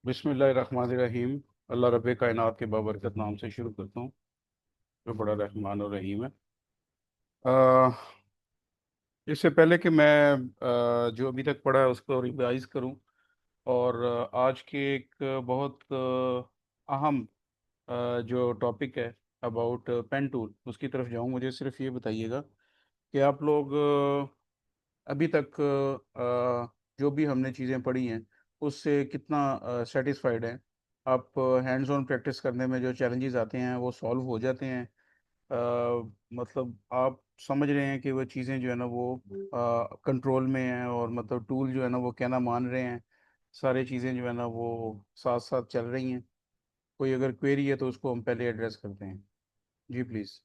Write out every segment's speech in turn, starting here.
बिस्मिल्लाहिर्रहमानिर्रहीम। अल्लाह रब्बे कायनात के बाबरकत नाम से शुरू करता हूँ, जो बड़ा रहमान और रहीम है। अ, इससे पहले कि मैं जो अभी तक पढ़ा है उसको रिवाइज करूँ और आज के एक बहुत अहम जो टॉपिक है अबाउट पेन टूल उसकी तरफ जाऊँ, मुझे सिर्फ ये बताइएगा कि आप लोग अभी तक जो भी हमने चीज़ें पढ़ी हैं उससे कितना सेटिस्फाइड हैं। आप हैंड्स ऑन प्रैक्टिस करने में जो चैलेंजेस आते हैं वो सॉल्व हो जाते हैं। मतलब आप समझ रहे हैं कि वो चीज़ें जो है ना वो कंट्रोल में हैं, और मतलब टूल जो है ना वो कहना मान रहे हैं। सारी चीज़ें जो है ना वो साथ साथ चल रही हैं। कोई अगर क्वेरी है तो उसको हम पहले एड्रेस करते हैं। जी प्लीज़।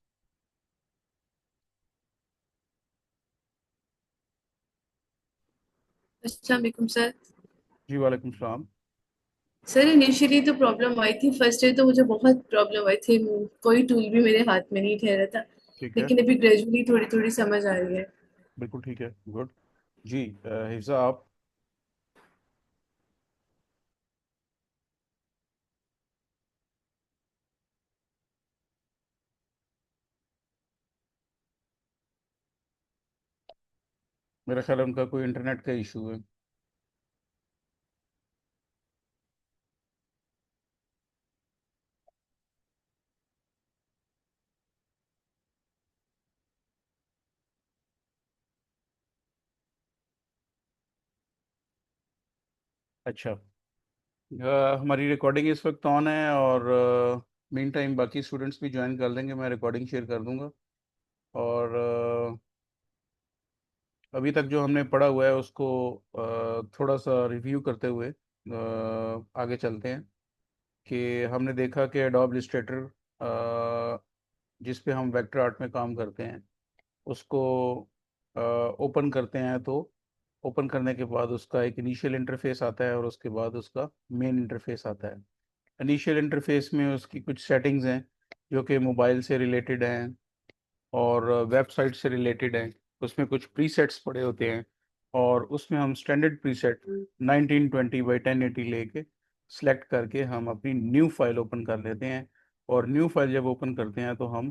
अस्सलाम वालेकुम सर। जी वालेकुम सलाम। सर इनिशियली तो प्रॉब्लम आई थी, फर्स्ट डे तो मुझे बहुत प्रॉब्लम आई थी। कोई टूल भी मेरे हाथ में नहीं ठहरा था। ठीक है। लेकिन अभी ग्रेजुअली थोड़ी थोड़ी समझ आ रही है। बिल्कुल ठीक है, गुड। जी हिफ्जा आप। मेरा ख्याल है उनका कोई इंटरनेट का इशू है। अच्छा। हमारी रिकॉर्डिंग इस वक्त ऑन है, और मीन टाइम बाकी स्टूडेंट्स भी ज्वाइन कर लेंगे, मैं रिकॉर्डिंग शेयर कर दूंगा। और अभी तक जो हमने पढ़ा हुआ है उसको थोड़ा सा रिव्यू करते हुए आगे चलते हैं। कि हमने देखा कि एडोब इलस्ट्रेटर जिस पे हम वेक्टर आर्ट में काम करते हैं उसको ओपन करते हैं, तो ओपन करने के बाद उसका एक इनिशियल इंटरफेस आता है और उसके बाद उसका मेन इंटरफेस आता है। इनिशियल इंटरफेस में उसकी कुछ सेटिंग्स हैं जो कि मोबाइल से रिलेटेड हैं और वेबसाइट से रिलेटेड हैं। उसमें कुछ प्रीसेट्स पड़े होते हैं, और उसमें हम स्टैंडर्ड प्रीसेट 1920 बाई 1080 लेके सेलेक्ट करके हम अपनी न्यू फाइल ओपन कर लेते हैं। और न्यू फाइल जब ओपन करते हैं तो हम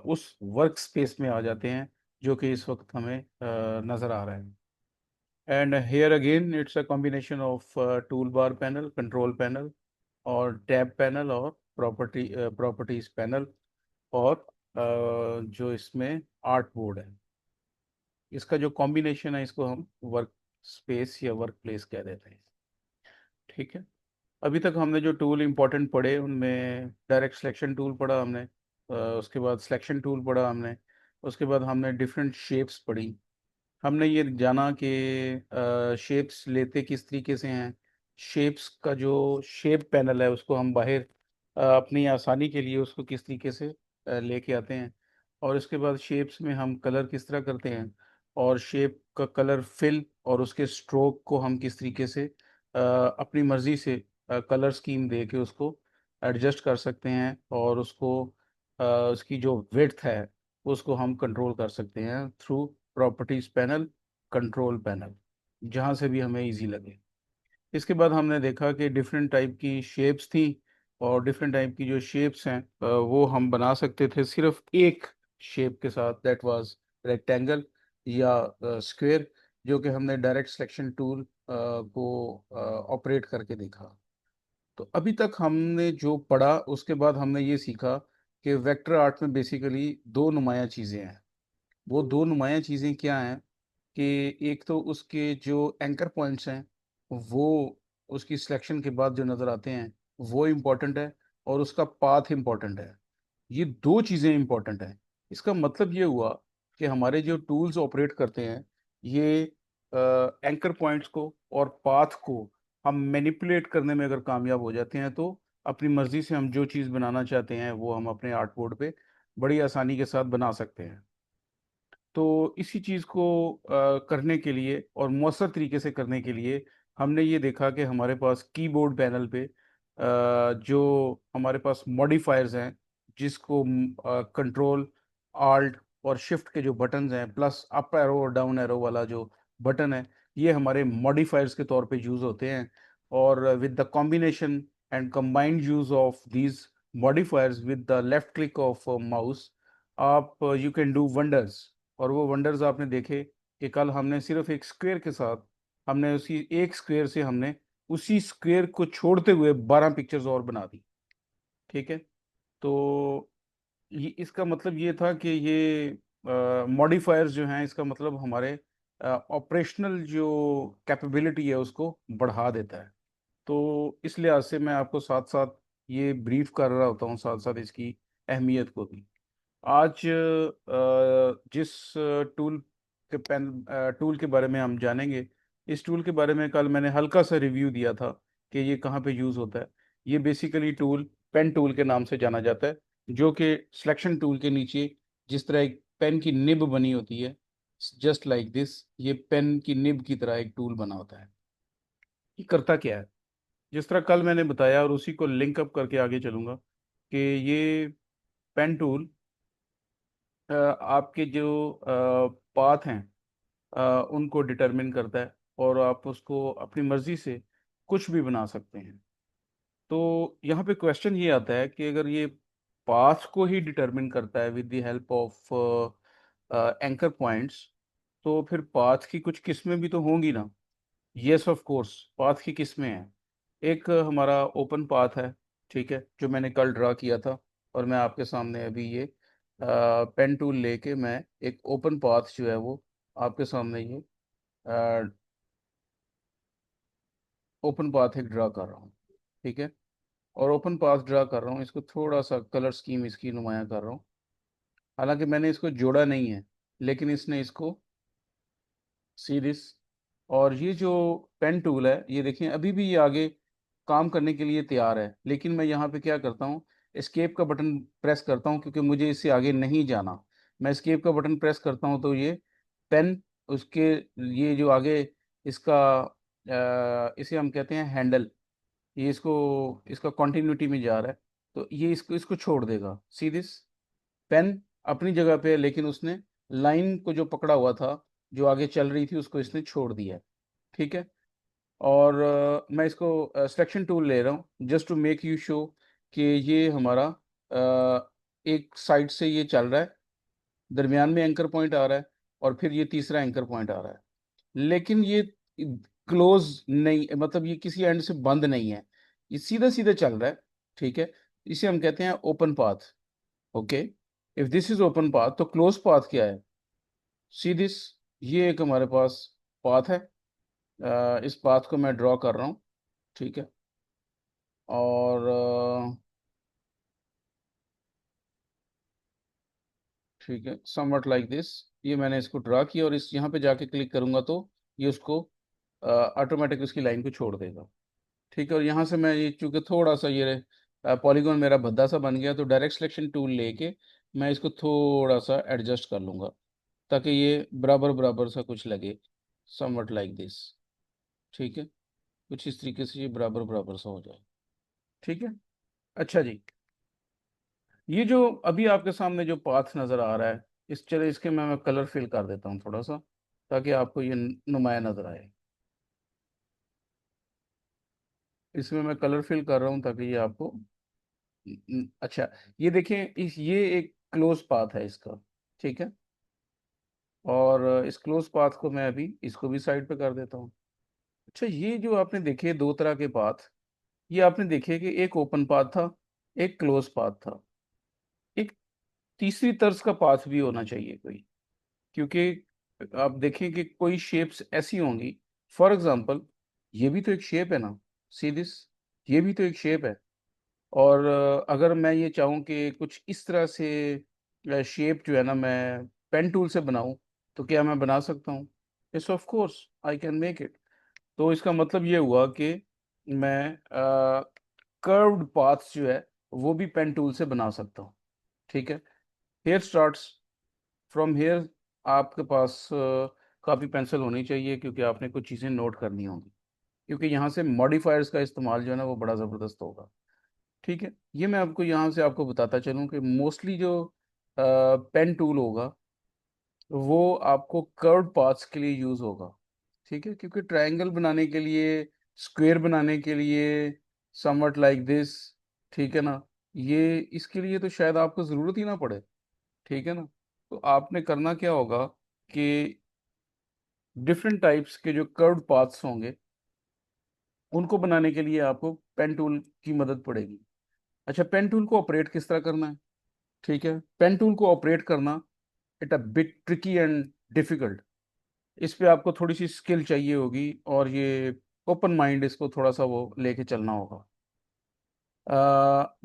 उस वर्क स्पेस में आ जाते हैं जो कि इस वक्त हमें नज़र आ रहा है। And here again it's a combination of tool bar panel, control panel, और टैब पैनल, और प्रॉपर्टीज पैनल, और जो इसमें आर्ट बोर्ड है। इसका जो कॉम्बिनेशन है इसको हम वर्क स्पेस या वर्क प्लेस कह देते हैं। ठीक है। अभी तक हमने जो टूल इंपॉर्टेंट पढ़े उनमें डायरेक्ट सिलेक्शन टूल पढ़ा हमने, उसके बाद सिलेक्शन टूल पढ़ा हमने, उसके बाद हमने डिफरेंट शेप्स पढ़ी। हमने ये जाना कि शेप्स लेते किस तरीके से हैं। शेप्स का जो शेप पैनल है उसको हम बाहर अपनी आसानी के लिए उसको किस तरीके से लेके आते हैं। और इसके बाद शेप्स में हम कलर किस तरह करते हैं, और शेप का कलर फिल और उसके स्ट्रोक को हम किस तरीके से अपनी मर्ज़ी से कलर स्कीम दे के उसको एडजस्ट कर सकते हैं, और उसको उसकी जो विड्थ है उसको हम कंट्रोल कर सकते हैं through properties panel, control panel, जहाँ से भी हमें इजी लगे। इसके बाद हमने देखा कि डिफरेंट टाइप की शेप्स थी, और डिफरेंट टाइप की जो शेप्स हैं वो हम बना सकते थे सिर्फ एक शेप के साथ, दैट वाज रेक्टेंगल या स्क्वायर, जो कि हमने डायरेक्ट सिलेक्शन टूल को ऑपरेट करके देखा। तो अभी तक हमने जो पढ़ा उसके बाद हमने ये सीखा कि वेक्टर आर्ट में बेसिकली दो नुमायाँ चीज़ें हैं। वो दो नुमायाँ चीज़ें क्या हैं कि एक तो उसके जो एंकर पॉइंट्स हैं वो उसकी सिलेक्शन के बाद जो नज़र आते हैं वो इम्पोर्टेंट है, और उसका पाथ इम्पोर्टेंट है। ये दो चीज़ें इम्पोर्टेंट हैं। इसका मतलब ये हुआ कि हमारे जो टूल्स ऑपरेट करते हैं ये एंकर पॉइंट्स को और पाथ को हम मैनिपुलेट करने में अगर कामयाब हो जाते हैं तो अपनी मर्ज़ी से हम जो चीज़ बनाना चाहते हैं वो हम अपने आर्ट बोर्ड पे बड़ी आसानी के साथ बना सकते हैं। तो इसी चीज़ को करने के लिए और मौसर तरीके से करने के लिए हमने ये देखा कि हमारे पास कीबोर्ड पैनल पे जो हमारे पास मॉडिफायर्स हैं, जिसको कंट्रोल आल्ट और शिफ्ट के जो बटन्स हैं प्लस अप एरो और डाउन एरो वाला जो बटन है, ये हमारे मॉडिफायर्स के तौर पे यूज़ होते हैं। और with the combination and combined use of these modifiers with the left click of mouse, आप यू कैन डू वंडर्स। और वो वंडर्स आपने देखे कि कल हमने सिर्फ एक स्क्वेयर के साथ, हमने उसी एक स्क्वेयर से हमने उसी स्क्वेयर को छोड़ते हुए 12 पिक्चर्स और बना दी। ठीक है। तो ये इसका मतलब ये था कि ये मॉडिफायर्स जो हैं, इसका मतलब हमारे ऑपरेशनल जो कैपेबिलिटी है उसको बढ़ा देता है। तो इस लिहाज से मैं आपको साथ साथ ये ब्रीफ कर रहा होता हूँ, साथ साथ इसकी अहमियत को भी। आज जिस टूल के टूल के बारे में हम जानेंगे, इस टूल के बारे में कल मैंने हल्का सा रिव्यू दिया था कि ये कहाँ पे यूज़ होता है। ये बेसिकली टूल पेन टूल के नाम से जाना जाता है, जो कि सिलेक्शन टूल के नीचे जिस तरह एक पेन की निब बनी होती है, जस्ट लाइक दिस, ये पेन की निब की तरह एक टूल बना होता है। ये करता क्या है, जिस तरह कल मैंने बताया और उसी को लिंक अप करके आगे चलूंगा कि ये पेन टूल आपके जो पाथ हैं उनको डिटरमिन करता है, और आप उसको अपनी मर्जी से कुछ भी बना सकते हैं। तो यहाँ पे क्वेश्चन ये आता है कि अगर ये पाथ को ही डिटरमिन करता है with the help of anchor points, तो फिर पाथ की कुछ किस्में भी तो होंगी ना। यस ऑफ कोर्स, पाथ की किस्में हैं। एक हमारा ओपन पाथ है, ठीक है, जो मैंने कल ड्रा किया था। और मैं आपके सामने अभी ये पेन टूल लेके मैं एक ओपन पाथ जो है वो आपके सामने ये ओपन पाथ एक ड्रा कर रहा हूँ। ठीक है। और ओपन पाथ ड्रा कर रहा हूँ, इसको थोड़ा सा कलर स्कीम इसकी नुमाया कर रहा हूँ। हालांकि मैंने इसको जोड़ा नहीं है, लेकिन इसने इसको सी दिस। और ये जो पेन टूल है, ये देखिए अभी भी ये आगे काम करने के लिए तैयार है, लेकिन मैं यहाँ पे क्या करता हूँ, एस्केप का बटन प्रेस करता हूँ, क्योंकि मुझे इससे आगे नहीं जाना। मैं एस्केप का बटन प्रेस करता हूँ तो ये पेन उसके, ये जो आगे इसका इसे हम कहते हैं हैंडल, ये इसको इसका कंटिन्यूटी में जा रहा है, तो ये इसको इसको छोड़ देगा। सी दिस, पेन अपनी जगह पे है, लेकिन उसने लाइन को जो पकड़ा हुआ था, जो आगे चल रही थी, उसको इसने छोड़ दिया है। ठीक है। और मैं इसको सिलेक्शन टूल ले रहा हूँ just to make you show कि ये हमारा एक साइड से ये चल रहा है, दरमियान में एंकर पॉइंट आ रहा है, और फिर ये तीसरा एंकर पॉइंट आ रहा है। लेकिन ये क्लोज नहीं, मतलब ये किसी एंड से बंद नहीं है, ये सीधा सीधा चल रहा है। ठीक है। इसे हम कहते हैं open path. Okay. If this is open path, तो क्लोज पाथ क्या है? सी दिस, ये एक हमारे पास पाथ है। इस पाथ को मैं ड्रॉ कर रहा हूँ। ठीक है। और ठीक है, समवट लाइक दिस, ये मैंने इसको ड्रा किया, और इस यहाँ पे जाके क्लिक करूंगा तो ये उसको ऑटोमेटिक उसकी लाइन को छोड़ देगा। ठीक है। और यहाँ से मैं ये चूंकि थोड़ा सा ये पॉलीगॉन मेरा भद्दा सा बन गया, तो डायरेक्ट सिलेक्शन टूल लेके मैं इसको थोड़ा सा एडजस्ट कर लूँगा, ताकि ये बराबर बराबर सा कुछ लगे, समवट लाइक दिस। ठीक है। कुछ इस तरीके से ये बराबर बराबर सा हो जाए। ठीक है। अच्छा जी, ये जो अभी आपके सामने जो पाथ नज़र आ रहा है, इस चले इसके मैं कलर फिल कर देता हूँ थोड़ा सा, ताकि आपको ये नुमाया नज़र आए। इसमें मैं कलर फिल कर रहा हूँ ताकि ये आपको अच्छा, ये देखें, इस ये एक क्लोज पाथ है इसका। ठीक है। और इस क्लोज पाथ को मैं अभी इसको भी साइड पे कर देता हूँ। अच्छा, ये जो आपने देखे दो तरह के पाथ, ये आपने देखे कि एक ओपन पाथ था, एक क्लोज पाथ था। एक तीसरी तर्ज का पाथ भी होना चाहिए कोई, क्योंकि आप देखें कि कोई शेप्स ऐसी होंगी, फॉर एग्जांपल ये भी तो एक शेप है ना। सी दिस, ये भी तो एक शेप है। और अगर मैं ये चाहूँ कि कुछ इस तरह से शेप जो है ना मैं पेन टूल से बनाऊं, तो क्या मैं बना सकता हूँ? Yes of course, I can make it. तो इसका मतलब ये हुआ कि मैं कर्व्ड पाथ्स जो है वो भी पेन टूल से बना सकता हूँ। ठीक है। हेयर स्टार्ट्स फ्रॉम हेयर, आपके पास कापी पेंसिल होनी चाहिए, क्योंकि आपने कुछ चीज़ें नोट करनी होंगी, क्योंकि यहाँ से मॉडिफायर्स का इस्तेमाल जो है ना वो बड़ा ज़बरदस्त होगा। ठीक है। ये मैं आपको यहाँ से आपको बताता चलूँ कि मोस्टली जो पेन टूल होगा वो आपको कर्व्ड पाथ्स के लिए यूज़ होगा। ठीक है। क्योंकि ट्रायंगल बनाने के लिए स्क्वायर बनाने के लिए समवट लाइक दिस, ठीक है ना, ये इसके लिए तो शायद आपको ज़रूरत ही ना पड़े, ठीक है ना। तो आपने करना क्या होगा कि डिफरेंट टाइप्स के जो कर्व्ड पाथ्स होंगे उनको बनाने के लिए आपको पेन टूल की मदद पड़ेगी। अच्छा, पेन टूल को ऑपरेट किस तरह करना है, ठीक है। पेन टूल को ऑपरेट करना it a bit tricky and difficult. इस पे आपको थोड़ी सी स्किल चाहिए होगी, और ये ओपन माइंड इसको थोड़ा सा वो लेके चलना होगा।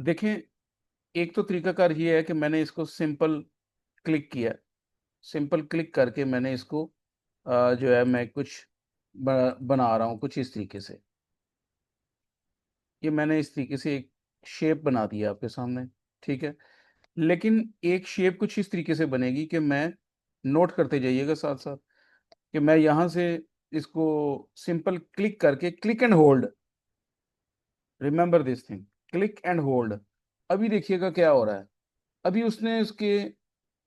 देखें, एक तो तरीकाकार ये है कि मैंने इसको सिंपल क्लिक किया। सिंपल क्लिक करके मैंने इसको जो है मैं कुछ बना रहा हूँ कुछ इस तरीके से। ये मैंने इस तरीके से एक शेप बना दिया आपके सामने, ठीक है। लेकिन एक शेप कुछ इस तरीके से बनेगी कि मैं, नोट करते जाइएगा साथ साथ, कि मैं यहाँ से इसको सिंपल क्लिक करके, click and hold, remember this thing, click and hold. अभी देखिएगा क्या हो रहा है। अभी उसने उसके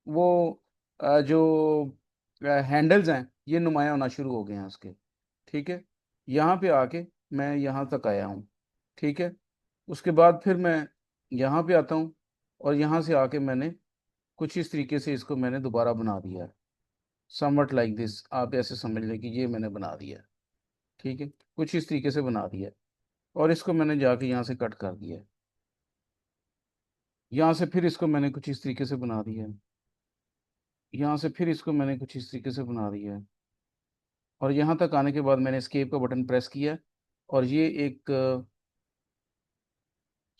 वो जो हैंडल्स हैं ये नुमाया होना शुरू हो गए हैं उसके, ठीक है। यहाँ पे आके मैं यहाँ तक आया हूँ, ठीक है। उसके बाद फिर मैं यहाँ पे आता हूँ, और यहाँ से आके मैंने कुछ इस तरीके से इसको मैंने दोबारा बना दिया है। समवट लाइक दिस, आप ऐसे समझ लें कि ये मैंने बना दिया है, ठीक है। कुछ इस तरीके से बना दिया है, और इसको मैंने जाके यहाँ से कट कर दिया है। यहाँ से फिर इसको मैंने कुछ इस तरीके से बना दिया है। यहाँ से फिर इसको मैंने कुछ इस तरीके से बना दिया है, और यहाँ तक आने के बाद मैंने एस्केप का बटन प्रेस किया है, और ये एक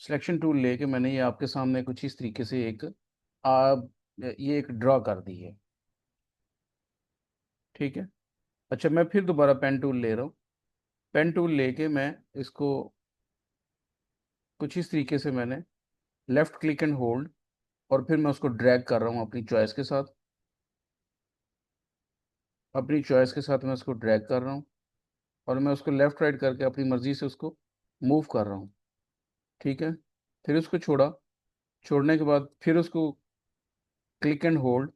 सिलेक्शन टूल लेके मैंने ये आपके सामने कुछ इस तरीके से एक आ, ये एक ड्रॉ कर दी है, ठीक है। अच्छा, मैं फिर दोबारा पेन टूल ले रहा हूँ। पेन टूल लेके मैं इसको कुछ इस तरीके से मैंने लेफ्ट क्लिक एंड होल्ड, और फिर मैं उसको ड्रैग कर रहा हूँ अपनी चॉइस के साथ। अपनी चॉइस के साथ मैं उसको ड्रैग कर रहा हूँ, और मैं उसको लेफ्ट राइट करके अपनी मर्ज़ी से उसको मूव कर रहा हूँ, ठीक है। फिर उसको छोड़ा, छोड़ने के बाद फिर उसको क्लिक एंड होल्ड,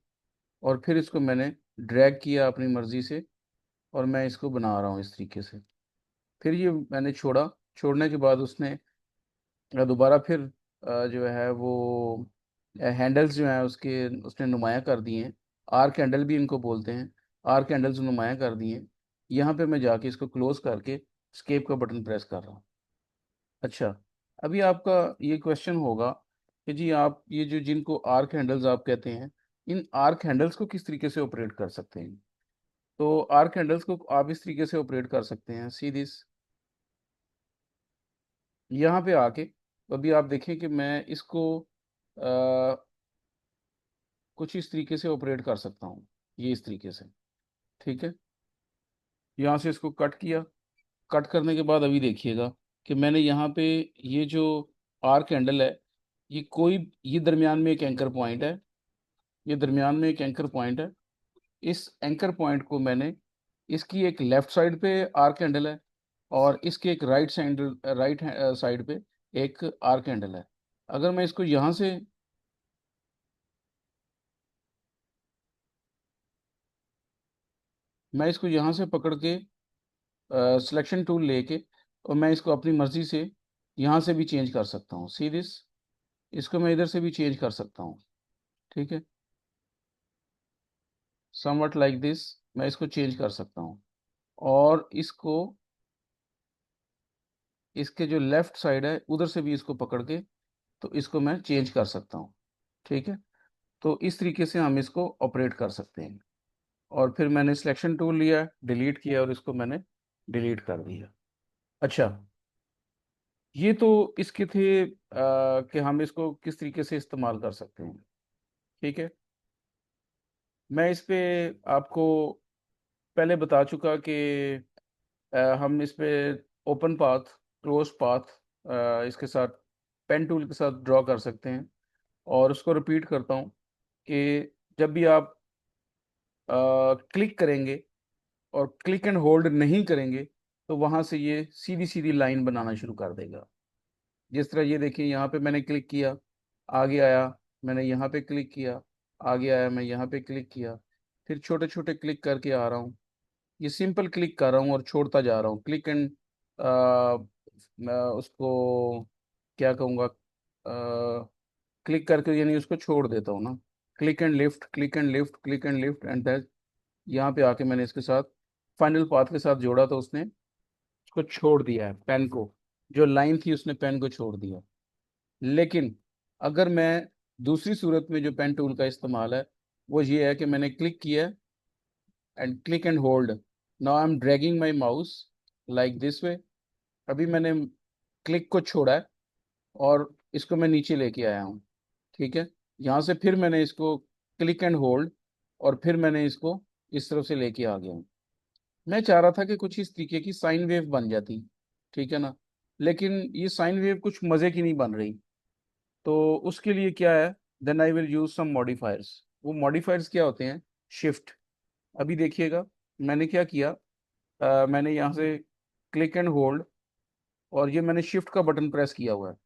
और फिर इसको मैंने ड्रैग किया अपनी मर्ज़ी से, और मैं इसको बना रहा हूँ इस तरीके से। फिर ये मैंने छोड़ा, छोड़ने के बाद उसने दोबारा फिर जो है वो हैंडल्स जो हैं उसके उसने नुमाया कर दिए हैं। आर्क हैंडल भी इनको बोलते हैं। आर्क हैंडल्स नुमाया कर दिए हैं। यहाँ पे मैं जाके इसको क्लोज करके स्केप का बटन प्रेस कर रहा हूँ। अच्छा, अभी आपका ये क्वेश्चन होगा कि जी आप ये जो जिनको आर्क हैंडल्स आप कहते हैं, इन आर्क हैंडल्स को किस तरीके से ऑपरेट कर सकते हैं। तो आर्क हैंडल्स को आप इस तरीके से ऑपरेट कर सकते हैं, सी दिस। यहाँ पे आके अभी आप देखें कि मैं इसको कुछ इस तरीके से ऑपरेट कर सकता हूँ, ये इस तरीके से, ठीक है। यहाँ से इसको कट किया। कट करने के बाद अभी देखिएगा कि मैंने यहाँ पे ये जो आर्क हैंडल है, ये कोई, ये दरमियान में एक एंकर पॉइंट है। ये दरमियान में एक एंकर पॉइंट है। इस एंकर पॉइंट को मैंने, इसकी एक लेफ्ट साइड पे आर्क हैंडल है, और इसके एक राइट साइड पे एक आर्क हैंडल है। अगर मैं इसको यहाँ से, मैं इसको यहाँ से पकड़ के सिलेक्शन टूल लेके, और मैं इसको अपनी मर्जी से यहाँ से भी चेंज कर सकता हूँ, सी दिस। इसको मैं इधर से भी चेंज कर सकता हूँ, ठीक है। समवट लाइक दिस, मैं इसको चेंज कर सकता हूँ, और इसको, इसके जो लेफ्ट साइड है उधर से भी इसको पकड़ के, तो इसको मैं चेंज कर सकता हूँ, ठीक है। तो इस तरीके से हम इसको ऑपरेट कर सकते हैं। और फिर मैंने सिलेक्शन टूल लिया, डिलीट किया, और इसको मैंने डिलीट कर दिया। अच्छा, ये तो इसके थे कि हम इसको किस तरीके से इस्तेमाल कर सकते हैं, ठीक है। मैं इस पे आपको पहले बता चुका कि हम इस पे ओपन पाथ, क्लोज पाथ इसके साथ पेन टूल के साथ ड्रॉ कर सकते हैं। और उसको रिपीट करता हूँ कि जब भी आप क्लिक करेंगे और क्लिक एंड होल्ड नहीं करेंगे, तो वहाँ से ये सीधी सीधी लाइन बनाना शुरू कर देगा। जिस तरह ये देखिए, यहाँ पे मैंने क्लिक किया, आगे आया, मैंने यहाँ पे क्लिक किया, आगे आया, मैं यहाँ पे क्लिक किया, फिर छोटे छोटे क्लिक करके आ रहा हूँ। ये सिंपल क्लिक कर रहा हूँ और छोड़ता जा रहा हूँ, क्लिक एंड मैं उसको क्या कहूँगा, क्लिक करके यानी उसको छोड़ देता हूँ ना। Click and lift, click and lift, click and lift and that. यहाँ पे आके मैंने इसके साथ फाइनल पाथ के साथ जोड़ा तो उसने उसको छोड़ दिया है पेन को। जो लाइन थी उसने पेन को छोड़ दिया। लेकिन अगर मैं दूसरी सूरत में जो पेन टूल का इस्तेमाल है वो ये है कि मैंने क्लिक किया and click and hold. Now I am dragging my mouse like this way. अभी मैंने क्लिक को छोड़ा है और इसको मैं नीचे लेके आया हूँ। ठीक है। यहाँ से फिर मैंने इसको क्लिक एंड होल्ड और फिर मैंने इसको इस तरफ से लेके आ गया हूँ। मैं चाह रहा था कि कुछ इस तरीके की साइन वेव बन जाती। ठीक है ना। लेकिन ये साइन वेव कुछ मज़े की नहीं बन रही। तो उसके लिए क्या है, then I will use some modifiers. वो मॉडिफायर्स क्या होते हैं? शिफ्ट। अभी देखिएगा मैंने क्या किया। मैंने यहाँ से क्लिक एंड होल्ड और ये मैंने शिफ्ट का बटन प्रेस किया हुआ है।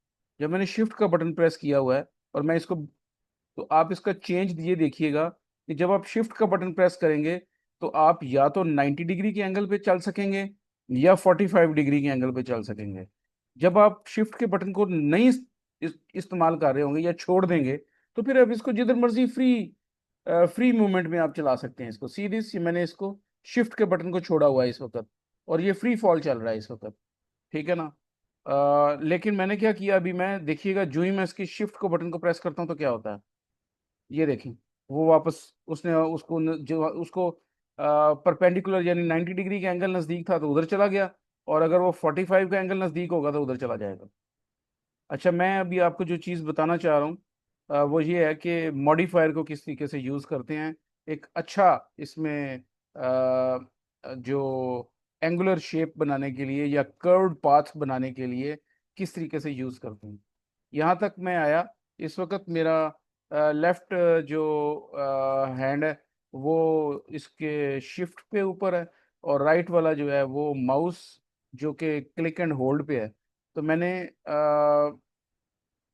जब मैंने शिफ्ट का बटन प्रेस किया हुआ है और मैं इसको, तो आप इसका चेंज ये देखिएगा कि जब आप शिफ्ट का बटन प्रेस करेंगे तो आप या तो 90 डिग्री के एंगल पे चल सकेंगे या 45 डिग्री के एंगल पे चल सकेंगे। जब आप शिफ्ट के बटन को नहीं इस्तेमाल कर रहे होंगे या छोड़ देंगे तो फिर आप इसको जिधर मर्जी फ्री मूवमेंट में आप चला सकते हैं इसको। सी दिस, मैंने इसको शिफ्ट के बटन को छोड़ा हुआ है इस वक्त और ये फ्री फॉल चल रहा है इस वक्त। ठीक है ना। लेकिन मैंने क्या किया, अभी मैं देखिएगा जो ही मैं इसकी शिफ्ट को बटन को प्रेस करता हूँ तो क्या होता है, ये देखें। वो वापस उसने उसको जो उसको परपेंडिकुलर यानी 90 डिग्री का एंगल नज़दीक था तो उधर चला गया, और अगर वो 45 का एंगल नज़दीक होगा तो उधर चला जाएगा। अच्छा, मैं अभी आपको जो चीज़ बताना चाह रहा हूँ वो ये है कि मॉडिफायर को किस तरीके से यूज़ करते हैं। एक अच्छा इसमें जो एंगुलर शेप बनाने के लिए या कर्व्ड पाथ बनाने के लिए किस तरीके से यूज़ करते हैं। यहाँ तक मैं आया। इस वक्त मेरा लेफ्ट जो हैंड है वो इसके शिफ्ट पे ऊपर है, और राइट वाला जो है वो माउस जो कि क्लिक एंड होल्ड पे है। तो मैंने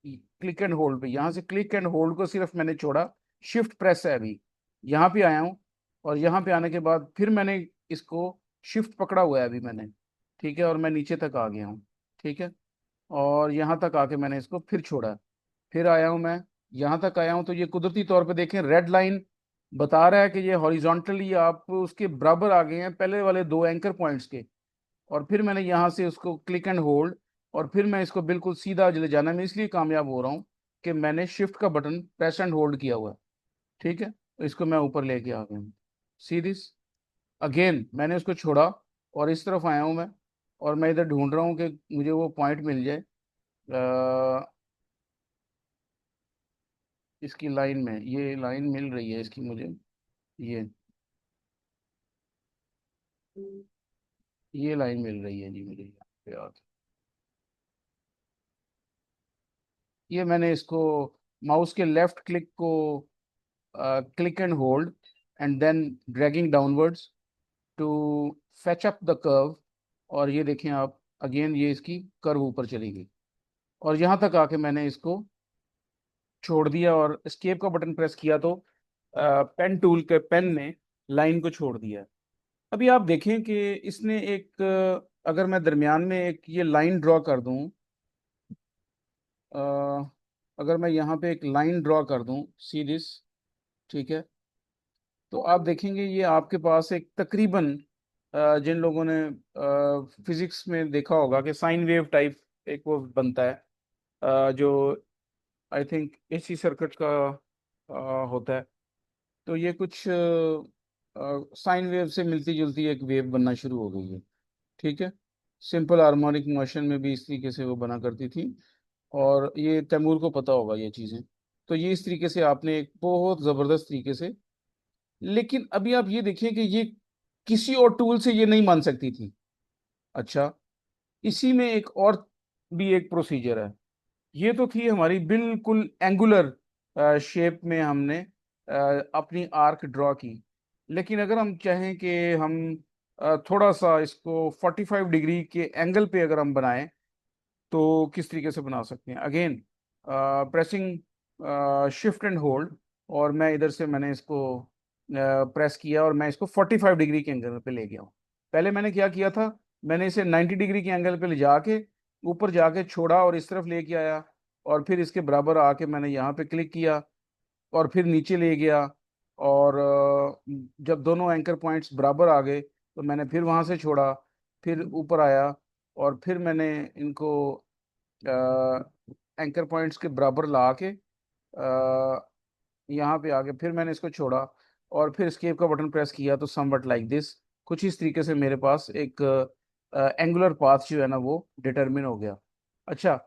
क्लिक एंड होल्ड पे, यहाँ से क्लिक एंड होल्ड को सिर्फ मैंने छोड़ा। शिफ्ट प्रेस है अभी। यहाँ पे आया हूँ और यहाँ पे आने के बाद फिर मैंने इसको शिफ्ट पकड़ा हुआ है अभी मैंने। ठीक है। और मैं नीचे तक आ गया हूँ। ठीक है। और यहाँ तक आके मैंने इसको फिर छोड़ा। फिर आया हूँ मैं, यहाँ तक आया हूँ तो ये कुदरती तौर पे देखें रेड लाइन बता रहा है कि ये हॉरिजॉन्टली आप उसके बराबर आ गए हैं पहले वाले दो एंकर पॉइंट्स के। और फिर मैंने यहाँ से उसको क्लिक एंड होल्ड और फिर मैं इसको बिल्कुल सीधा ले जाना, मैं इसलिए कामयाब हो रहा हूँ कि मैंने शिफ्ट का बटन प्रेस एंड होल्ड किया हुआ है। ठीक है। तो इसको मैं ऊपर लेके आ गया हूँ। See this. अगेन मैंने उसको छोड़ा और इस तरफ आया हूँ मैं, और मैं इधर ढूंढ रहा हूँ कि मुझे वो पॉइंट मिल जाए। इसकी लाइन में ये लाइन मिल रही है इसकी मुझे। ये ये लाइन मिल रही है जी मुझे यहाँ पे आके। ये मैंने इसको माउस के लेफ्ट क्लिक को click and hold and then dragging downwards to fetch up the curve. और ये देखें आप, अगेन ये इसकी कर्व ऊपर चली गई और यहाँ तक आके मैंने इसको छोड़ दिया और एस्केप का बटन प्रेस किया तो पेन टूल के पेन ने लाइन को छोड़ दिया। अभी आप देखें कि इसने एक अगर मैं दरमियान में एक ये लाइन ड्रॉ कर दूं, अगर मैं यहाँ पे एक लाइन ड्रॉ कर दूं, सी दिस। ठीक है। तो आप देखेंगे ये आपके पास एक तकरीबन जिन लोगों ने फिजिक्स में देखा होगा कि साइन वेव टाइप एक वो बनता है, जो आई थिंक एसी सर्किट का होता है। तो ये कुछ साइन वेव से मिलती जुलती एक वेव बनना शुरू हो गई है। ठीक है। सिंपल हार्मोनिक मोशन में भी इस तरीके से वो बना करती थी, और ये तैमूर को पता होगा ये चीज़ें। तो ये इस तरीके से आपने एक बहुत ज़बरदस्त तरीके से, लेकिन अभी आप ये देखिए कि ये किसी और टूल से ये नहीं मान सकती थी। अच्छा, इसी में एक और भी एक प्रोसीजर है। ये तो थी हमारी बिल्कुल एंगुलर शेप में हमने अपनी आर्क ड्रॉ की। लेकिन अगर हम चाहें कि हम थोड़ा सा इसको 45 डिग्री के एंगल पे अगर हम बनाएं तो किस तरीके से बना सकते हैं। Again pressing shift and hold, और मैं इधर से मैंने इसको प्रेस किया और मैं इसको 45 डिग्री के एंगल पे ले गया हूँ। पहले मैंने क्या किया था, मैंने इसे 90 डिग्री के एंगल पे ले जाके ऊपर जाके छोड़ा और इस तरफ लेके आया, और फिर इसके बराबर आके मैंने यहाँ पे क्लिक किया और फिर नीचे ले गया। और जब दोनों एंकर पॉइंट्स बराबर आ गए तो मैंने फिर वहाँ से छोड़ा, फिर ऊपर आया और फिर मैंने इनको एंकर पॉइंट्स के बराबर ला के यहाँ पे आके फिर मैंने इसको छोड़ा और फिर एस्केप का बटन प्रेस किया, तो समवट लाइक दिस, कुछ इस तरीके से मेरे पास एक एंगुलर पाथ जो है ना वो डिटरमिन हो गया। अच्छा,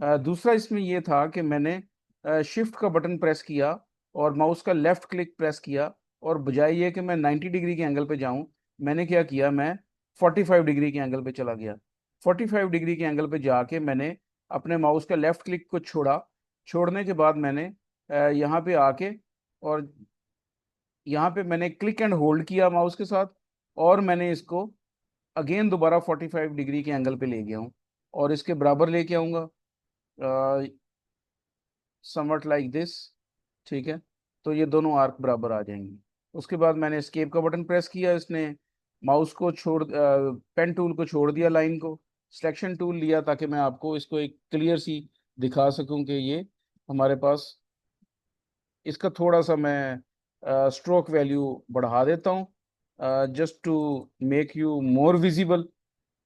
दूसरा इसमें ये था कि मैंने शिफ्ट का बटन प्रेस किया और माउस का लेफ्ट क्लिक प्रेस किया, और बजाय ये कि मैं 90 डिग्री के एंगल पे जाऊं, मैंने क्या किया, मैं 45 डिग्री के एंगल पे चला गया। 45 डिग्री के एंगल पे जाके मैंने अपने माउस का लेफ्ट क्लिक को छोड़ा। छोड़ने के बाद मैंने यहाँ पे आके और यहाँ पे मैंने क्लिक एंड होल्ड किया माउस के साथ, और मैंने इसको अगेन दोबारा 45 डिग्री के एंगल पे ले गया हूँ और इसके बराबर लेके आऊँगा, समवट लाइक दिस। ठीक है, तो ये दोनों आर्क बराबर आ जाएंगे। उसके बाद मैंने एस्केप का बटन प्रेस किया, इसने माउस को छोड़ पेन टूल को छोड़ दिया, लाइन को सिलेक्शन टूल लिया ताकि मैं आपको इसको एक क्लियर सी दिखा सकूं कि ये हमारे पास, इसका थोड़ा सा मैं स्ट्रोक वैल्यू बढ़ा देता हूँ just to make you more visible.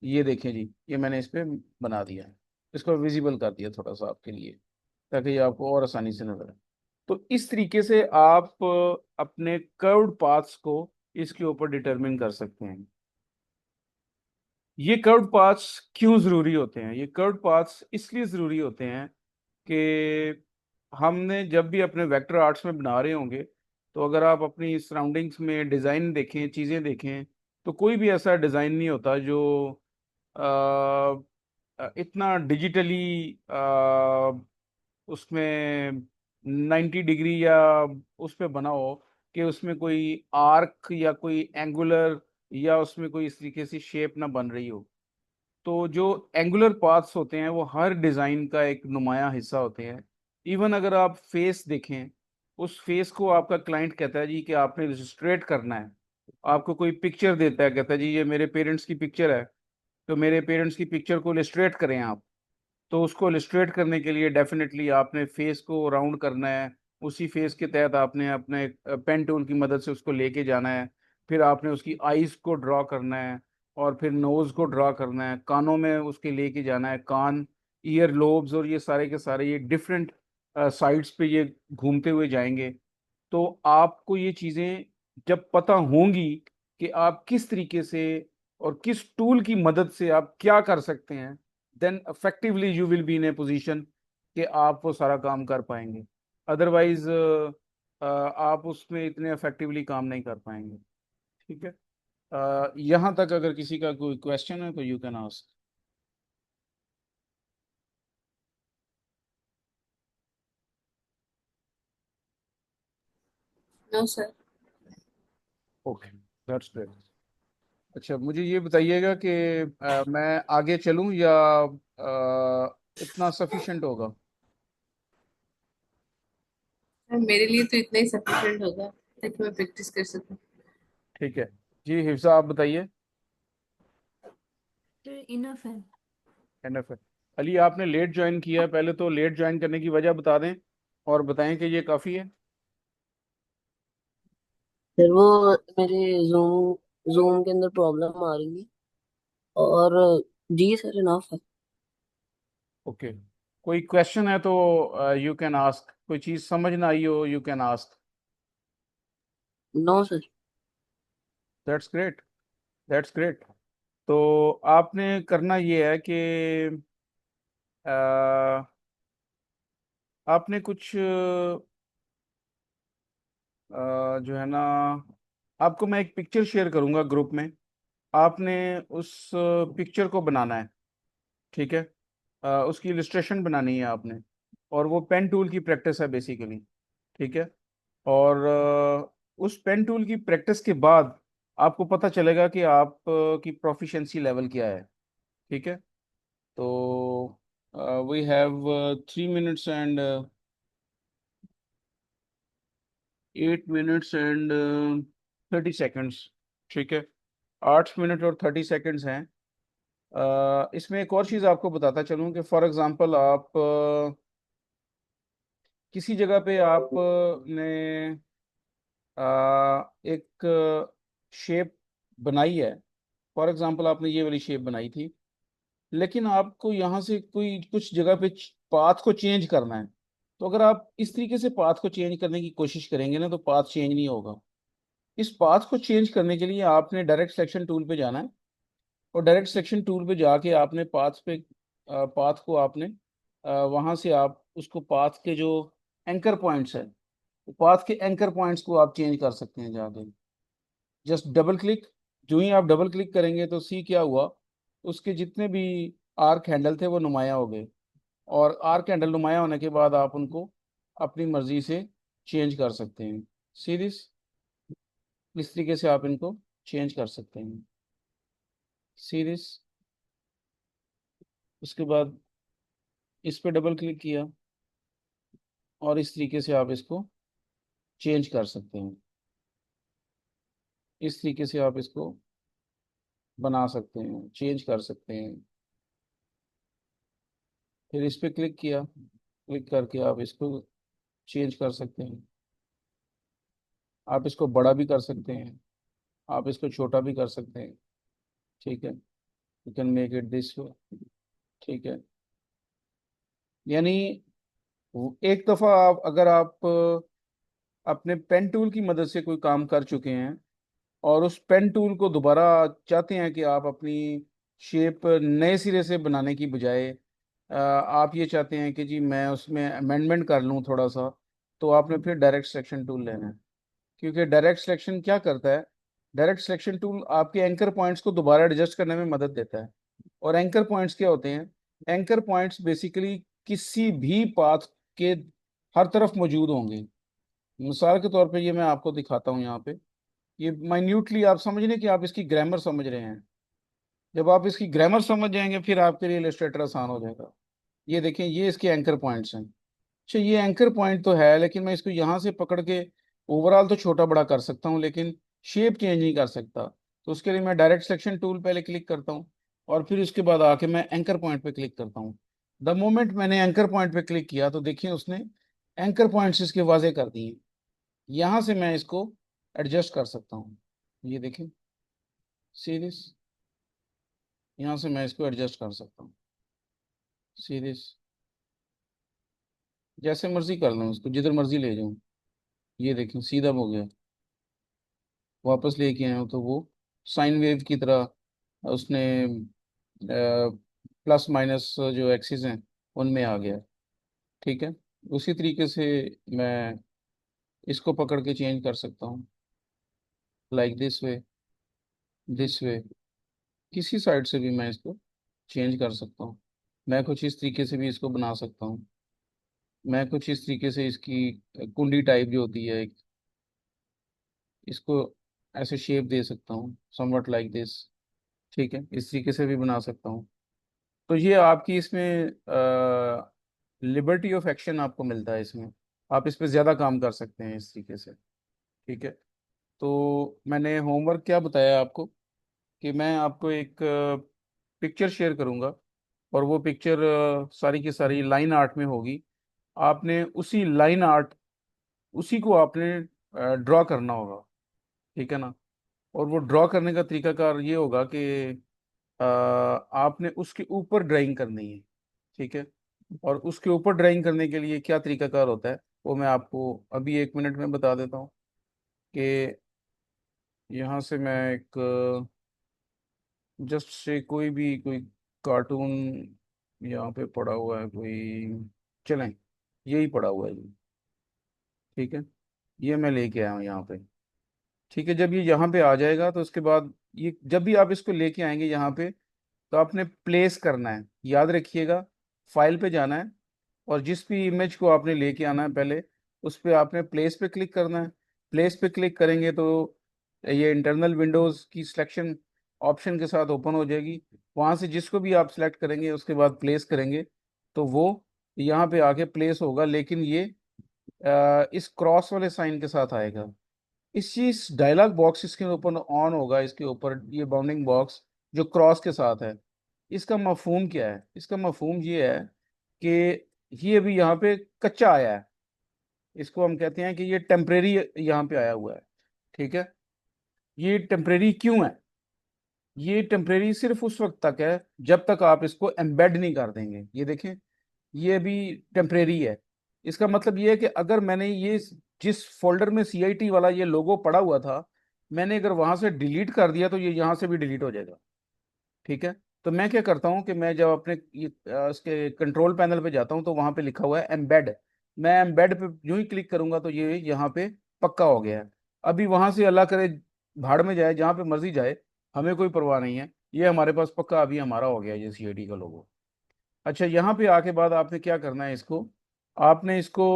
ये देखें जी, ये मैंने इस पे बना दिया है, इसको विजिबल कर दिया थोड़ा सा आपके लिए ताकि ये आपको और आसानी से नजर आए। तो इस तरीके से आप अपने कर्व्ड पाथ्स को इसके ऊपर डिटरमिन कर सकते हैं। ये कर्व्ड पाथ्स क्यों जरूरी होते हैं? ये कर्व्ड पाथ्स इसलिए जरूरी होते हैं कि हमने जब भी अपने वेक्टर आर्ट्स में बना रहे होंगे, तो अगर आप अपनी सराउंडिंग्स में डिज़ाइन देखें, चीज़ें देखें, तो कोई भी ऐसा डिज़ाइन नहीं होता जो इतना डिजिटली उसमें 90 डिग्री या उस पे बना हो कि उसमें कोई आर्क या कोई एंगुलर या उसमें कोई इस तरीके से शेप ना बन रही हो। तो जो एंगुलर पाथ्स होते हैं वो हर डिज़ाइन का एक नुमायां हिस्सा होते हैं। इवन अगर आप फेस देखें, उस फेस को आपका क्लाइंट कहता है जी कि आपने इलस्ट्रेट करना है, आपको कोई पिक्चर देता है, कहता है जी ये मेरे पेरेंट्स की पिक्चर है, तो मेरे पेरेंट्स की पिक्चर को इलस्ट्रेट करें आप। तो उसको इलस्ट्रेट करने के लिए डेफिनेटली आपने फेस को राउंड करना है, उसी फेस के तहत आपने अपने पेन टूल की मदद से उसको लेके जाना है। फिर आपने उसकी आईज को ड्रॉ करना है, और फिर नोज को ड्रॉ करना है, कानों में उसके लेके जाना है, कान, ईयर लोब्स, और ये सारे के सारे ये डिफरेंट साइड्स पे ये घूमते हुए जाएंगे। तो आपको ये चीज़ें जब पता होंगी कि आप किस तरीके से और किस टूल की मदद से आप क्या कर सकते हैं, then effectively you will be in a position कि आप वो सारा काम कर पाएंगे। अदरवाइज आप उसमें इतने इफेक्टिवली काम नहीं कर पाएंगे। ठीक है, यहाँ तक अगर किसी का कोई क्वेश्चन है तो you can ask. No sir. Okay, that's great. अच्छा, मुझे ये बताइएगा कि मैं आगे चलूं या इतना सफिशिएंट होगा? मेरे लिए तो इतना ही सफिशिएंट होगा ताकि मैं प्रैक्टिस कर सकूं। ठीक है जी, हिफ्सा आप बताइए। इनफ है। एनफ है। अली, आपने लेट ज्वाइन किया है, पहले तो लेट ज्वाइन करने की वजह बता दें और बताएं कि ये काफ़ी है। फिर वो मेरे जूम जूम के अंदर प्रॉब्लम आ रही थी। और जी सर इनफ है। ओके, कोई क्वेश्चन है तो यू कैन आस्क, कोई चीज़ समझ ना आई हो you can ask. No sir. That's great, that's great. तो आपने करना ये है कि अ, आपने कुछ जो है ना, आपको मैं एक पिक्चर शेयर करूंगा ग्रुप में, आपने उस पिक्चर को बनाना है। ठीक है, उसकी इलस्ट्रेशन बनानी है आपने, और वो पेन टूल की प्रैक्टिस है बेसिकली। ठीक है, और उस पेन टूल की प्रैक्टिस के बाद आपको पता चलेगा कि आप की प्रोफिशिएंसी लेवल क्या है। ठीक है, तो we have 3 minutes and 8 minutes and 30 seconds. ठीक है, 8 मिनट और 30 सेकेंड्स हैं। इसमें एक और चीज़ आपको बताता चलूँ कि फॉर एग्जांपल आप किसी जगह पे आपने एक शेप बनाई है। फॉर एग्जांपल आपने ये वाली शेप बनाई थी, लेकिन आपको यहाँ से कोई कुछ जगह पे पाथ को चेंज करना है। तो अगर आप इस तरीके से पाथ को चेंज करने की कोशिश करेंगे ना, तो पाथ चेंज नहीं होगा। इस पाथ को चेंज करने के लिए आपने डायरेक्ट सिलेक्शन टूल पे जाना है, और डायरेक्ट सिलेक्शन टूल पे जाके आपने पाथ को आपने वहां से आप उसको पाथ के जो एंकर पॉइंट्स है, पाथ के एंकर पॉइंट्स को आप चेंज कर सकते हैं जाके। जस्ट डबल क्लिक, जो ही आप डबल क्लिक करेंगे तो सी क्या हुआ, उसके जितने भी आर्क हैंडल थे वो नुमाया हो गए। और आर्क हैंडल नुमाया होने के बाद आप उनको अपनी मर्जी से चेंज कर सकते हैं। सी दिस, इस तरीके से आप इनको चेंज कर सकते हैं। सी दिस, उसके बाद इस पे डबल क्लिक किया और इस तरीके से आप इसको चेंज कर सकते हैं। इस तरीके से आप इसको बना सकते हैं, चेंज कर सकते हैं। फिर इस पे क्लिक किया, क्लिक करके आप इसको चेंज कर सकते हैं। आप इसको बड़ा भी कर सकते हैं, आप इसको छोटा भी कर सकते हैं। ठीक है, you can make it this way. ठीक है, यानी एक दफ़ा आप अगर आप अपने पेन टूल की मदद से कोई काम कर चुके हैं और उस पेन टूल को दोबारा चाहते हैं कि आप अपनी शेप नए सिरे से बनाने की बजाय आप ये चाहते हैं कि जी मैं उसमें अमेंडमेंट कर लूँ थोड़ा सा, तो आपने फिर डायरेक्ट सिलेक्शन टूल लेना है। क्योंकि डायरेक्ट सिलेक्शन क्या करता है, डायरेक्ट सिलेक्शन टूल आपके एंकर पॉइंट्स को दोबारा एडजस्ट करने में मदद देता है। और एंकर पॉइंट्स क्या होते हैं? एंकर पॉइंट्स बेसिकली किसी भी पाथ के हर तरफ मौजूद होंगे। मिसाल के तौर पे ये मैं आपको दिखाता हूँ यहाँ पे। ये माइन्यूटली आप समझ लें कि आप इसकी ग्रामर समझ रहे हैं। जब आप इसकी ग्रामर समझ जाएंगे फिर आपके लिए इलस्ट्रेटर आसान हो जाएगा। ये देखें, ये इसके एंकर पॉइंट्स हैं। अच्छा, ये एंकर पॉइंट तो है, लेकिन मैं इसको यहाँ से पकड़ के ओवरऑल तो छोटा बड़ा कर सकता हूँ, लेकिन शेप चेंज नहीं कर सकता। तो उसके लिए मैं डायरेक्ट सिलेक्शन टूल पहले क्लिक करता हूँ, और फिर उसके बाद आके मैं एंकर पॉइंट पे क्लिक करता हूँ। द मोमेंट मैंने एंकर पॉइंट पे क्लिक किया तो देखिए उसने एंकर पॉइंट्स इसके वाजे कर दिए। यहाँ से मैं इसको एडजस्ट कर सकता हूँ। ये देखें, सीरीज, यहाँ से मैं इसको एडजस्ट कर सकता हूँ। सीरीज, जैसे मर्जी कर लूँ इसको, जिधर मर्जी ले जाऊँ। ये देखें सीधा हो गया। वापस लेके आया हूँ तो वो साइन वेव की तरह उसने प्लस माइनस जो एक्सिस हैं उनमें आ गया। ठीक है, उसी तरीके से मैं इसको पकड़ के चेंज कर सकता हूँ, like this way, this way. किसी साइड से भी मैं इसको चेंज कर सकता हूँ। मैं कुछ इस तरीके से भी इसको बना सकता हूँ। मैं कुछ इस तरीके से इसकी कुंडी टाइप जो होती है इसको ऐसे शेप दे सकता हूँ, समवट लाइक दिस। ठीक है, इस तरीके से भी बना सकता हूँ। तो ये आपकी इसमें लिबर्टी ऑफ एक्शन आपको मिलता है इसमें। आप इस पे ज़्यादा काम कर सकते हैं इस तरीके से। ठीक है, तो मैंने होमवर्क क्या बताया आपको कि मैं आपको एक पिक्चर शेयर करूंगा, और वो पिक्चर सारी की सारी लाइन आर्ट में होगी। आपने उसी लाइन आर्ट, उसी को आपने ड्रॉ करना होगा। ठीक है ना? और वो ड्रॉ करने का तरीकाकार ये होगा कि आपने उसके ऊपर ड्राइंग करनी है। ठीक है, और उसके ऊपर ड्राइंग करने के लिए क्या तरीकाकार होता है वो मैं आपको अभी 1 मिनट में बता देता हूँ। कि यहाँ से मैं एक जस्ट से कोई कार्टून यहाँ पे पड़ा हुआ है कोई, चलें यही पड़ा हुआ है जी। ठीक है, ये मैं लेके आया हूँ यहाँ पे। ठीक है, जब ये यहाँ पे आ जाएगा तो उसके बाद ये जब भी आप इसको लेके आएंगे यहाँ पे, तो आपने प्लेस करना है, याद रखिएगा। फाइल पे जाना है, और जिस भी इमेज को आपने लेके आना है पहले, उस पे आपने प्लेस पे क्लिक करना है। प्लेस पे क्लिक करेंगे तो ये इंटरनल विंडोज़ की सिलेक्शन ऑप्शन के साथ ओपन हो जाएगी। वहाँ से जिसको भी आप सिलेक्ट करेंगे उसके बाद प्लेस करेंगे तो वो यहाँ पे आके प्लेस होगा, लेकिन ये इस क्रॉस वाले साइन के साथ आएगा। इस चीज डायलॉग बॉक्स इसके ऊपर ऑन होगा, इसके ऊपर ये बाउंडिंग बॉक्स जो क्रॉस के साथ है, इसका मफहूम क्या है? इसका मफहूम ये है कि ये अभी यहाँ पे कच्चा आया है, इसको हम कहते हैं कि ये टेम्परेरी यहाँ पे आया हुआ है। ठीक है, ये टेम्परेरी क्यों है? ये टेम्परेरी सिर्फ उस वक्त तक है जब तक आप इसको एम्बेड नहीं कर देंगे। ये देखें, ये भी टेम्परेरी है। इसका मतलब ये है कि अगर मैंने ये जिस फोल्डर में CIT वाला ये लोगो पड़ा हुआ था, मैंने अगर वहां से डिलीट कर दिया तो ये यहाँ से भी डिलीट हो जाएगा। ठीक है, तो मैं क्या करता हूँ कि मैं जब अपने इसके कंट्रोल पैनल पे जाता हूँ तो वहां पे लिखा हुआ है एम्बेड। मैं एम्बेड पे यूं ही क्लिक करूंगा तो ये यहाँ पे पक्का हो गया है। अभी वहां से अल्लाह करे भाड़ में जाए, जहाँ पे मर्जी जाए, हमें कोई परवाह नहीं है, ये हमारे पास पक्का अभी हमारा हो गया ये CIT का लोगो। अच्छा, यहाँ पे आके बाद आपने क्या करना है, इसको आपने इसको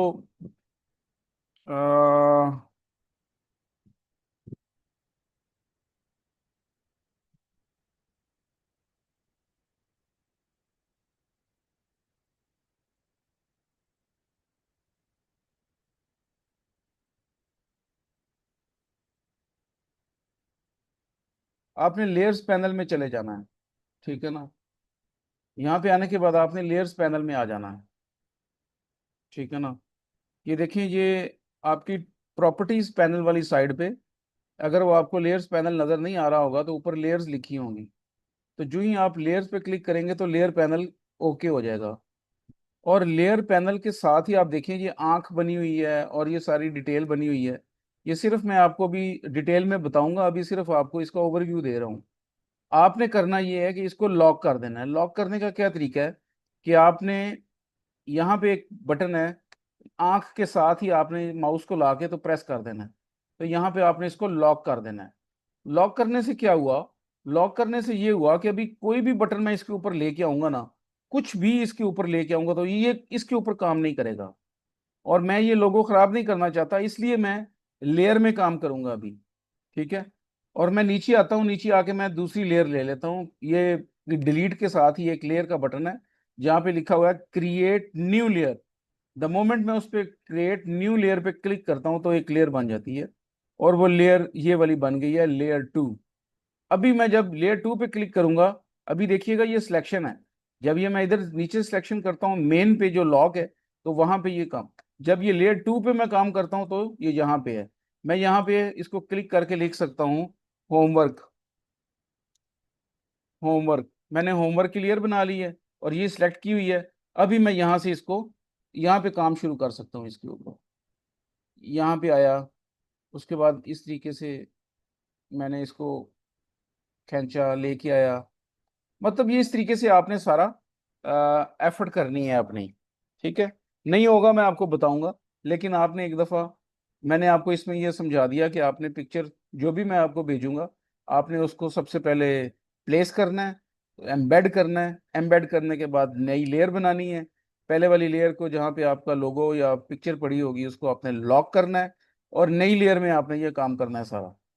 अ, आपने लेयर्स पैनल में चले जाना है। ठीक है ना, यहाँ पे आने के बाद आपने लेयर्स पैनल में आ जाना है। ठीक है ना, ये देखिए, ये आपकी प्रॉपर्टीज पैनल वाली साइड पे, अगर वो आपको लेयर्स पैनल नज़र नहीं आ रहा होगा तो ऊपर लेयर्स लिखी होंगी। तो जो ही आप लेयर्स पे क्लिक करेंगे तो लेयर पैनल ओके हो जाएगा। और लेयर पैनल के साथ ही आप देखें, ये आंख बनी हुई है और ये सारी डिटेल बनी हुई है। ये सिर्फ मैं आपको अभी डिटेल में बताऊंगा, अभी सिर्फ आपको इसका ओवरव्यू दे रहा हूँ। आपने करना ये है कि इसको लॉक कर देना है। लॉक करने का क्या तरीका है कि आपने यहाँ पे एक बटन है, आंख के साथ ही आपने माउस को ला के तो प्रेस कर देना है। तो यहाँ पे आपने इसको लॉक कर देना है। लॉक करने से क्या हुआ? लॉक करने से ये हुआ कि अभी कोई भी बटन मैं इसके ऊपर लेके आऊंगा ना, कुछ भी इसके ऊपर लेके आऊंगा तो ये इसके ऊपर काम नहीं करेगा। और मैं ये लोगो खराब नहीं करना चाहता, इसलिए मैं लेयर में काम करूंगा अभी। ठीक है, और मैं नीचे आता हूँ, नीचे आके मैं दूसरी लेयर ले लेता हूँ। ये डिलीट के साथ ही एक लेयर का बटन है जहाँ पे लिखा हुआ है create new layer. The moment मैं उस पर क्रिएट न्यू लेयर पे क्लिक करता हूँ तो एक लेयर बन जाती है, और वो लेयर ये वाली बन गई है, लेयर 2। अभी मैं जब लेयर 2 पे क्लिक करूंगा, अभी देखिएगा ये सिलेक्शन है। जब ये मैं इधर नीचे सिलेक्शन करता हूँ मेन पे जो लॉक है, तो वहां पे ये काम, जब ये लेयर 2 पे मैं काम करता हूँ तो ये यहाँ पे है। मैं यहाँ पे इसको क्लिक करके लिख सकता हूँ होमवर्क। होमवर्क, मैंने होमवर्क की लेयर बना ली है और ये सिलेक्ट की हुई है। अभी मैं यहाँ से इसको यहाँ पे काम शुरू कर सकता हूँ इसके ऊपर। यहाँ पे आया, उसके बाद इस तरीके से मैंने इसको खींचा लेके आया। मतलब ये इस तरीके से आपने सारा एफर्ट करनी है अपनी। ठीक है, नहीं होगा मैं आपको बताऊंगा, लेकिन आपने एक दफ़ा, मैंने आपको इसमें यह समझा दिया कि आपने पिक्चर जो भी मैं आपको भेजूंगा, आपने उसको सबसे पहले प्लेस करना है, एम्बेड करना है। एम्बेड करने के बाद नई लेयर बनानी है। पहले वाली लेयर को जहाँ पे आपका लोगो या पिक्चर पड़ी होगी उसको आपने लॉक करना है, और नई लेयर में आपने ये काम करना है सारा।